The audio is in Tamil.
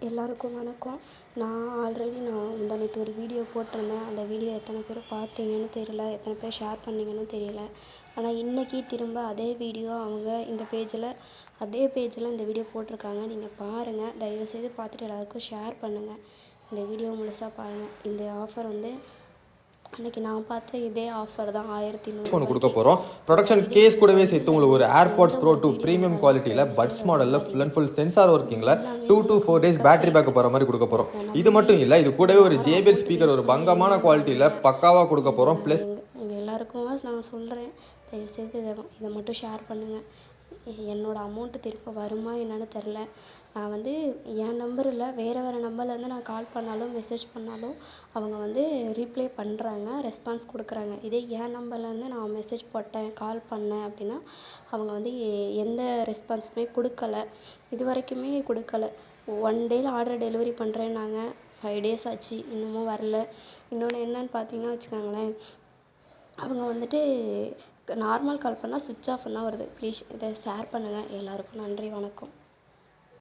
எல்லாருக்கும் வணக்கம். நான் ஆல்ரெடி முந்தாநேத்து ஒரு வீடியோ போட்டிருந்தேன். அந்த வீடியோ எத்தனை பேர் பார்த்தீங்கன்னு தெரியல, எத்தனை பேர் ஷேர் பண்ணீங்கன்னு தெரியல. ஆனால் இன்றைக்கி திரும்ப அதே வீடியோ அவங்க அதே பேஜில் இந்த வீடியோ போட்டிருக்காங்க. நீங்கள் பாருங்கள், தயவுசெய்து பார்த்துட்டு எல்லாருக்கும் ஷேர் பண்ணுங்கள். இந்த வீடியோ முழுசாக பாருங்கள். இந்த ஆஃபர் அன்றைக்கி நான் பார்த்த இதே ஆஃபர் தான். 1100 ஒன்று கொடுக்க போகிறோம். ப்ரொடக்ஷன் கேஸ் கூடவே சேர்த்து உங்களுக்கு ஒரு ஏர்பாட்ஸ் ப்ரோ 2 ப்ரீமியம் குவாலிட்டியில் பட்ஸ் மாடலில் ஃபுல் அண்ட் ஃபுல் சென்சார் ஒர்க்கிங்கில் 2 to 4 days பேட்டரி பேக்கப் போகிற மாதிரி கொடுக்க போகிறோம். இது மட்டும் இல்லை, இது கூடவே ஒரு JBL ஸ்பீக்கர் ஒரு பங்கமான குவாலிட்டியில் பக்காவாக கொடுக்க போகிறோம். ப்ளஸ் உங்கள் எல்லாருக்கும் நான் சொல்கிறேன், தயவுசெய்து இதை மட்டும் ஷேர் பண்ணுங்கள். என்னோடய அமௌண்ட்டு திரும்ப வருமா என்னன்னு தெரில. நான் என் நம்பர் இல்லை, வேறு நம்பர்லேருந்து நான் கால் பண்ணாலும் மெசேஜ் பண்ணாலும் அவங்க ரீப்ளை பண்ணுறாங்க, ரெஸ்பான்ஸ் கொடுக்குறாங்க. இதே என் நம்பர்லேருந்து நான் மெசேஜ் போட்டேன், கால் பண்ணேன் அப்படின்னா அவங்க எந்த ரெஸ்பான்ஸுமே கொடுக்கல, இது வரைக்குமே கொடுக்கல. 1 டேயில் ஆர்டர் டெலிவரி பண்ணுறேன்னாங்க. 5 days ஆச்சு, இன்னமும் வரல. இன்னொன்று என்னன்னு பார்த்தீங்கன்னா வச்சுக்கோங்களேன், அவங்க நார்மல் கால் பண்ணால் சுவிட்ச் ஆஃப்னு தான் வருது. ப்ளீஸ் இதை ஷேர் பண்ணுங்கள். எல்லாருக்கும் நன்றி, வணக்கம்.